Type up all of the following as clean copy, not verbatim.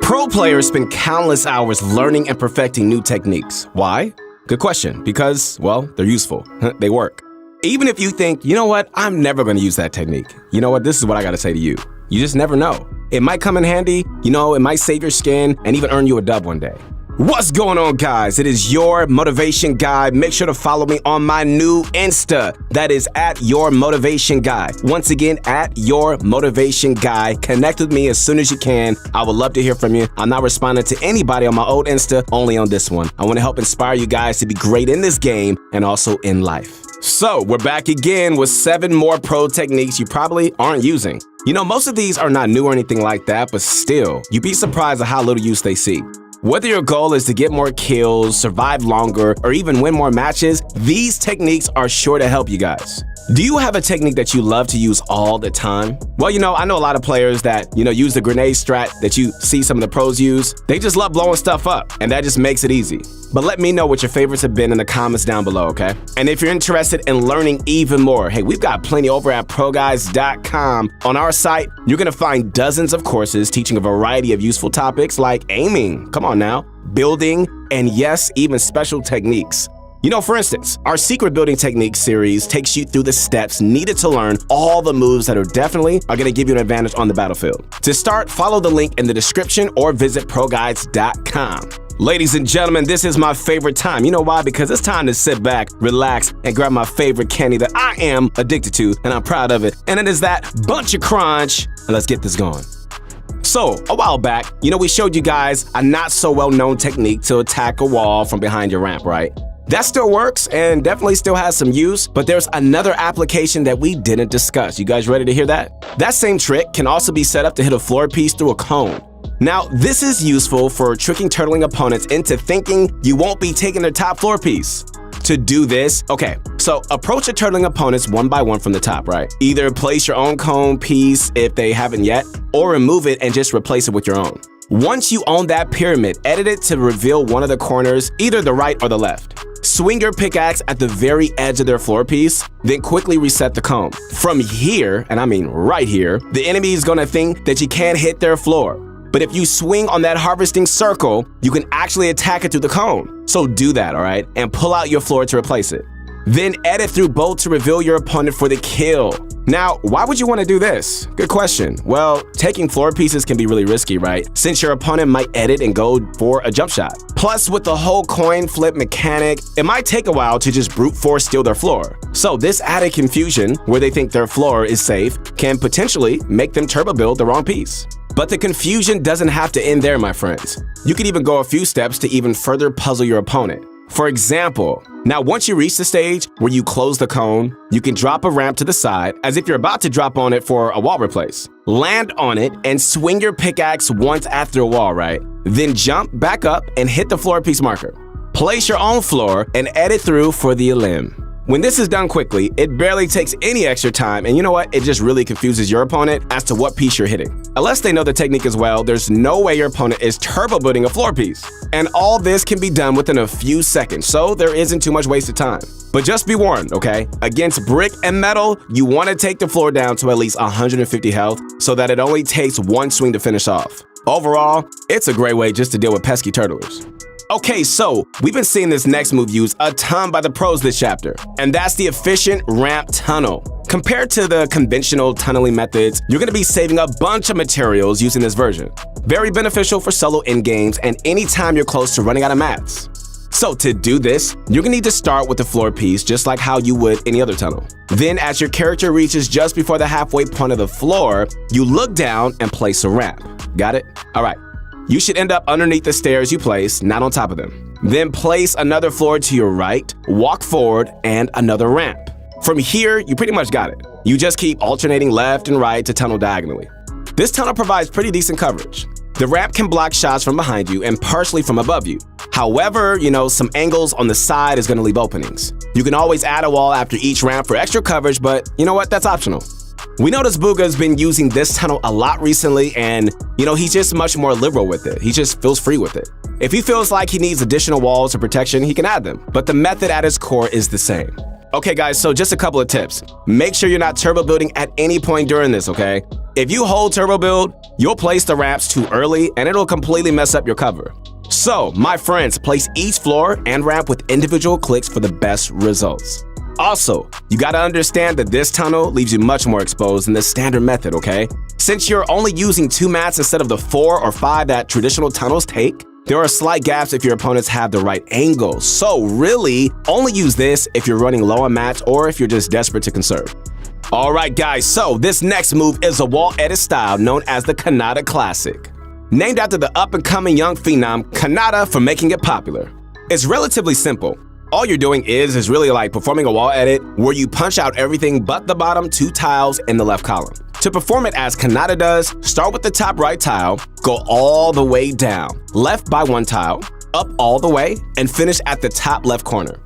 Pro players spend countless hours learning and perfecting new techniques. Why? Good question. Because, well, they're useful. They work. Even if you think, you know what, I'm never going to use that technique. You know what, this is what I got to say to you. You just never know. It might come in handy, it might save your skin and even earn you a dub one day. What's going on, guys? It is your motivation guy. Make sure to follow me on my new Insta. That is at your motivation guy. Once again, at your motivation guy. Connect with me as soon as you can. I would love to hear from you. I'm not responding to anybody on my old Insta, only on this one. I want to help inspire you guys to be great in this game and also in life. So we're back again with 7 more pro techniques you probably aren't using. Most of these are not new or anything like that, but still, you'd be surprised at how little use they see. Whether your goal is to get more kills, survive longer, or even win more matches, these techniques are sure to help you guys. Do you have a technique that you love to use all the time? Well, I know a lot of players that, use the grenade strat that you see some of the pros use. They just love blowing stuff up, and that just makes it easy. But let me know what your favorites have been in the comments down below, okay? And if you're interested in learning even more, hey, we've got plenty over at ProGuides.com. On our site, you're gonna find dozens of courses teaching a variety of useful topics like aiming, come on now, building, and yes, even special techniques. For instance, our Secret Building Techniques series takes you through the steps needed to learn all the moves that are going to give you an advantage on the battlefield. To start, follow the link in the description or visit ProGuides.com. Ladies and gentlemen, this is my favorite time. You know why? Because it's time to sit back, relax, and grab my favorite candy that I am addicted to, and I'm proud of it. And it is that Bunch of Crunch. And let's get this going. So, a while back, we showed you guys a not so well-known technique to attack a wall from behind your ramp, right? That still works and definitely still has some use, but there's another application that we didn't discuss. You guys ready to hear that? That same trick can also be set up to hit a floor piece through a cone. Now, this is useful for tricking turtling opponents into thinking you won't be taking their top floor piece. To do this, so approach your turtling opponents one by one from the top, right? Either place your own cone piece if they haven't yet, or remove it and just replace it with your own. Once you own that pyramid, edit it to reveal one of the corners, either the right or the left. Swing your pickaxe at the very edge of their floor piece, then quickly reset the cone. From here, and I mean right here, the enemy is gonna think that you can't hit their floor. But if you swing on that harvesting circle, you can actually attack it through the cone. So do that, all right? And pull out your floor to replace it. Then edit through both to reveal your opponent for the kill. Now, why would you want to do this? Good question. Well, taking floor pieces can be really risky, right? Since your opponent might edit and go for a jump shot. Plus, with the whole coin flip mechanic, it might take a while to just brute force steal their floor. So this added confusion, where they think their floor is safe, can potentially make them turbo build the wrong piece. But the confusion doesn't have to end there, my friends. You could even go a few steps to even further puzzle your opponent. For example, now once you reach the stage where you close the cone, you can drop a ramp to the side as if you're about to drop on it for a wall replace. Land on it and swing your pickaxe once after a wall, right? Then jump back up and hit the floor piece marker. Place your own floor and edit through for the elim. When this is done quickly, it barely takes any extra time, and you know what? It just really confuses your opponent as to what piece you're hitting. Unless they know the technique as well, there's no way your opponent is turbo building a floor piece. And all this can be done within a few seconds, so there isn't too much wasted time. But just be warned, okay? Against brick and metal, you want to take the floor down to at least 150 health so that it only takes one swing to finish off. Overall, it's a great way just to deal with pesky turtlers. Okay, so we've been seeing this next move used a ton by the pros this chapter, and that's the efficient ramp tunnel. Compared to the conventional tunneling methods, you're gonna be saving a bunch of materials using this version. Very beneficial for solo endgames and anytime you're close to running out of mats. So to do this, you're gonna need to start with the floor piece just like how you would any other tunnel. Then as your character reaches just before the halfway point of the floor, you look down and place a ramp. Got it? All right. You should end up underneath the stairs you place, not on top of them. Then place another floor to your right, walk forward, and another ramp. From here, you pretty much got it. You just keep alternating left and right to tunnel diagonally. This tunnel provides pretty decent coverage. The ramp can block shots from behind you and partially from above you. However, some angles on the side is gonna leave openings. You can always add a wall after each ramp for extra coverage, but you know what, that's optional. We noticed Booga's been using this tunnel a lot recently, and he's just much more liberal with it. He just feels free with it. If he feels like he needs additional walls or protection, he can add them, but the method at its core is the same. Okay guys, so just a couple of tips. Make sure you're not turbo building at any point during this, okay? If you hold turbo build, you'll place the ramps too early and it'll completely mess up your cover. So, my friends, place each floor and ramp with individual clicks for the best results. Also, you gotta understand that this tunnel leaves you much more exposed than the standard method, okay? Since you're only using 2 mats instead of the 4 or 5 that traditional tunnels take, there are slight gaps if your opponents have the right angle. So really, only use this if you're running low on mats or if you're just desperate to conserve. Alright guys, so this next move is a wall edit style known as the Kanata Classic. Named after the up-and-coming young phenom Kanata for making it popular. It's relatively simple. All you're doing is really like performing a wall edit where you punch out everything but the bottom 2 tiles in the left column. To perform it as Kanata does, start with the top right tile, go all the way down, left by 1 tile, up all the way, and finish at the top left corner.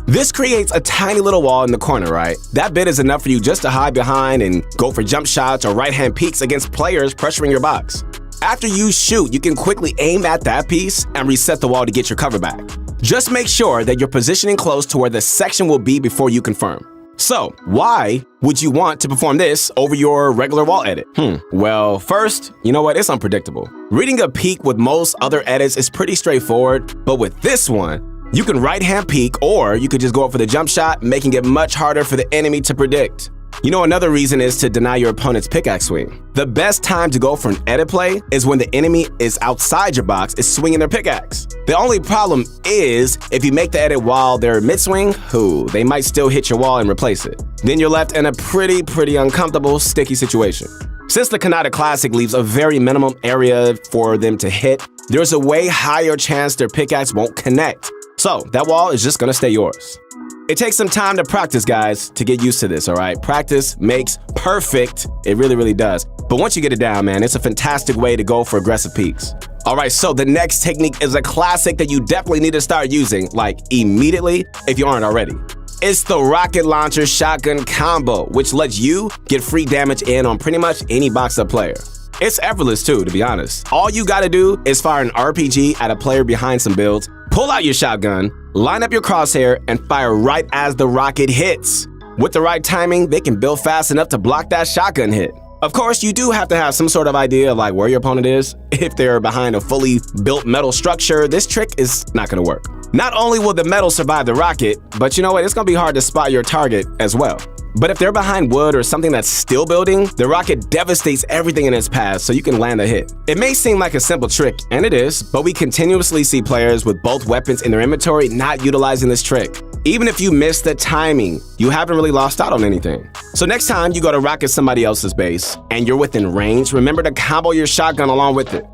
This creates a tiny little wall in the corner, right? That bit is enough for you just to hide behind and go for jump shots or right-hand peeks against players pressuring your box. After you shoot, you can quickly aim at that piece and reset the wall to get your cover back. Just make sure that you're positioning close to where the section will be before you confirm. So, why would you want to perform this over your regular wall edit? Well, first, you know what? It's unpredictable. Reading a peek with most other edits is pretty straightforward, but with this one, you can right-hand peek or you could just go up for the jump shot, making it much harder for the enemy to predict. You know, another reason is to deny your opponent's pickaxe swing. The best time to go for an edit play is when the enemy is outside your box, is swinging their pickaxe. The only problem is if you make the edit while they're mid-swing, they might still hit your wall and replace it. Then you're left in a pretty uncomfortable, sticky situation. Since the Kanata Classic leaves a very minimum area for them to hit, there's a way higher chance their pickaxe won't connect. So that wall is just gonna stay yours. It takes some time to practice, guys, to get used to this, all right? Practice makes perfect. It really does. But once you get it down, man, it's a fantastic way to go for aggressive peaks. All right, so the next technique is a classic that you definitely need to start using, like immediately, if you aren't already. It's the rocket launcher shotgun combo, which lets you get free damage in on pretty much any box-up player. It's effortless too, to be honest. All you gotta do is fire an RPG at a player behind some builds, pull out your shotgun, line up your crosshair, and fire right as the rocket hits. With the right timing, they can build fast enough to block that shotgun hit. Of course, you do have to have some sort of idea of like where your opponent is. If they're behind a fully built metal structure, this trick is not gonna work. Not only will the metal survive the rocket, but you know what? It's gonna be hard to spot your target as well. But if they're behind wood or something that's still building, the rocket devastates everything in its path so you can land a hit. It may seem like a simple trick, and it is, but we continuously see players with both weapons in their inventory not utilizing this trick. Even if you miss the timing, you haven't really lost out on anything. So next time you go to rocket somebody else's base and you're within range, remember to combo your shotgun along with it.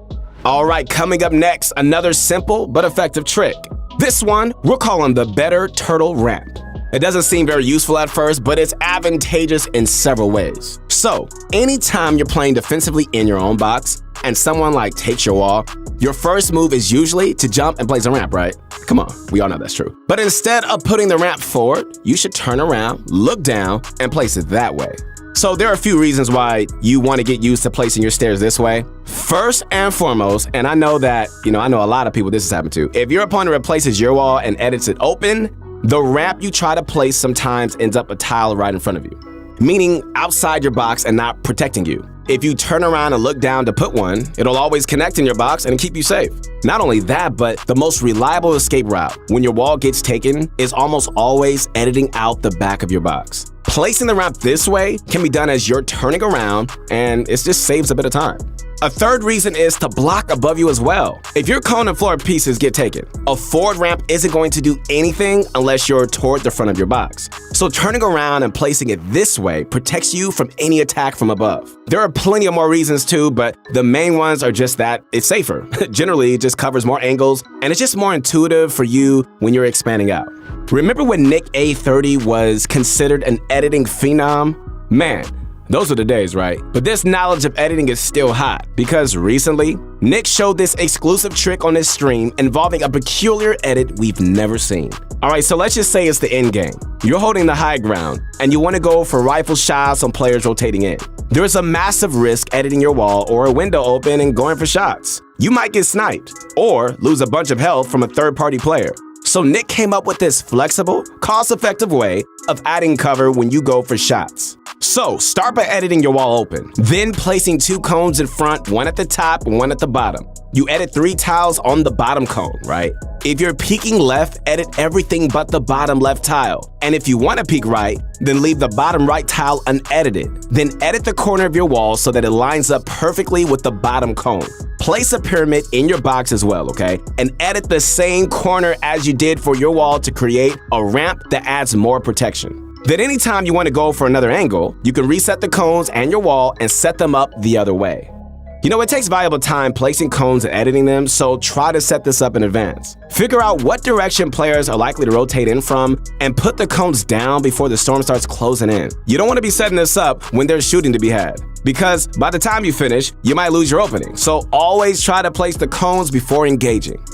All right, coming up next, another simple but effective trick. This one, we're calling the Better Turtle Ramp. It doesn't seem very useful at first, but it's advantageous in several ways. So, anytime you're playing defensively in your own box and someone like takes your wall, your first move is usually to jump and place a ramp, right? Come on, we all know that's true. But instead of putting the ramp forward, you should turn around, look down, and place it that way. So there are a few reasons why you want to get used to placing your stairs this way. First and foremost, and I know that, I know a lot of people this has happened to. If your opponent replaces your wall and edits it open, the ramp you try to place sometimes ends up a tile right in front of you, meaning outside your box and not protecting you. If you turn around and look down to put one, it'll always connect in your box and keep you safe. Not only that, but the most reliable escape route when your wall gets taken is almost always editing out the back of your box. Placing the ramp this way can be done as you're turning around, and it just saves a bit of time. A third reason is to block above you as well. If your cone and floor pieces get taken, a forward ramp isn't going to do anything unless you're toward the front of your box. So turning around and placing it this way protects you from any attack from above. There are plenty of more reasons too, but the main ones are just that it's safer. Generally, it just covers more angles, and it's just more intuitive for you when you're expanding out. Remember when Nick A30 was considered an editing phenom? Man, those are the days, right? But this knowledge of editing is still hot because recently, Nick showed this exclusive trick on his stream involving a peculiar edit we've never seen. All right, so let's just say it's the end game. You're holding the high ground and you want to go for rifle shots on players rotating in. There's a massive risk editing your wall or a window open and going for shots. You might get sniped or lose a bunch of health from a third-party player. So Nick came up with this flexible, cost-effective way of adding cover when you go for shots. So start by editing your wall open, then placing 2 cones in front, one at the top and one at the bottom. You edit 3 tiles on the bottom cone, right? If you're peeking left, edit everything but the bottom left tile. And if you want to peek right, then leave the bottom right tile unedited. Then edit the corner of your wall so that it lines up perfectly with the bottom cone. Place a pyramid in your box as well, okay? And edit the same corner as you did for your wall to create a ramp that adds more protection. Then anytime you want to go for another angle, you can reset the cones and your wall and set them up the other way. You know, it takes valuable time placing cones and editing them, so try to set this up in advance. Figure out what direction players are likely to rotate in from and put the cones down before the storm starts closing in. You don't want to be setting this up when there's shooting to be had, because by the time you finish, you might lose your opening. So always try to place the cones before engaging.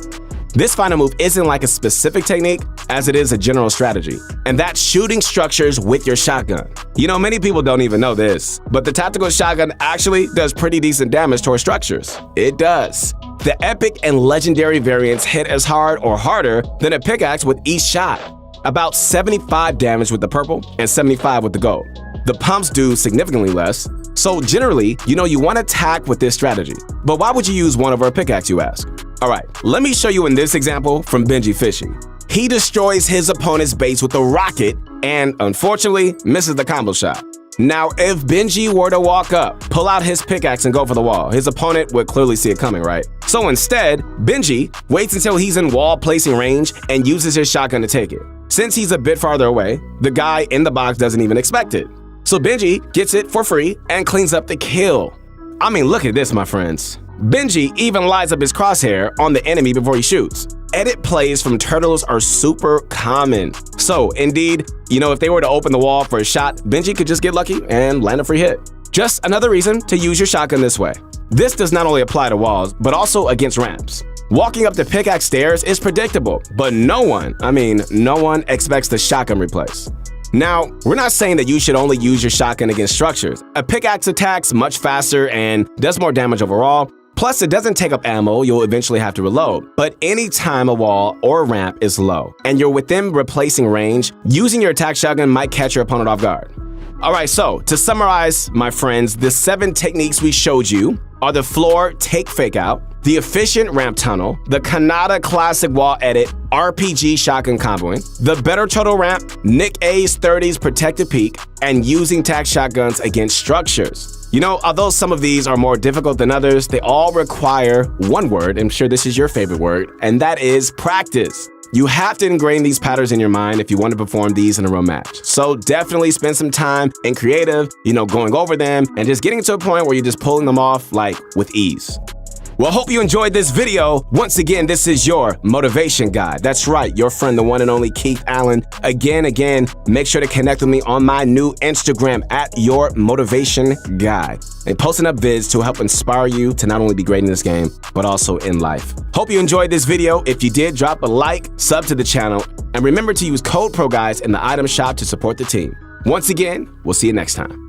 This final move isn't like a specific technique, as it is a general strategy, and that's shooting structures with your shotgun. You know, many people don't even know this, but the tactical shotgun actually does pretty decent damage towards structures. It does. The epic and legendary variants hit as hard or harder than a pickaxe with each shot. About 75 damage with the purple and 75 with the gold. The pumps do significantly less, so generally, you want to attack with this strategy. But why would you use one over a pickaxe, you ask? Alright, let me show you in this example from Benji Fishy. He destroys his opponent's base with a rocket and, unfortunately, misses the combo shot. Now, if Benji were to walk up, pull out his pickaxe and go for the wall, his opponent would clearly see it coming, right? So instead, Benji waits until he's in wall placing range and uses his shotgun to take it. Since he's a bit farther away, the guy in the box doesn't even expect it. So Benji gets it for free and cleans up the kill. I mean, look at this, my friends. Benji even lines up his crosshair on the enemy before he shoots. Edit plays from turtles are super common. So indeed, if they were to open the wall for a shot, Benji could just get lucky and land a free hit. Just another reason to use your shotgun this way. This does not only apply to walls, but also against ramps. Walking up the pickaxe stairs is predictable, but no one expects the shotgun replace. Now, we're not saying that you should only use your shotgun against structures. A pickaxe attacks much faster and does more damage overall. Plus, it doesn't take up ammo you'll eventually have to reload. But anytime a wall or ramp is low and you're within replacing range, using your attack shotgun might catch your opponent off guard. Alright, so to summarize, my friends, the 7 techniques we showed you are the floor take fake out, the efficient ramp tunnel, the Kanata classic wall edit, RPG shotgun comboing, the better turtle ramp, Nick A's 30s protected peak, and using tac shotguns against structures. Although some of these are more difficult than others, they all require one word. I'm sure this is your favorite word, and that is practice. You have to ingrain these patterns in your mind if you want to perform these in a real match. So definitely spend some time in creative, going over them and just getting to a point where you're just pulling them off with ease. Well, hope you enjoyed this video. Once again, this is your motivation guide. That's right, your friend, the one and only Keith Allen. Again, make sure to connect with me on my new Instagram at your motivation guide. And posting up vids to help inspire you to not only be great in this game, but also in life. Hope you enjoyed this video. If you did, drop a like, sub to the channel, and remember to use code PROGUYS in the item shop to support the team. Once again, we'll see you next time.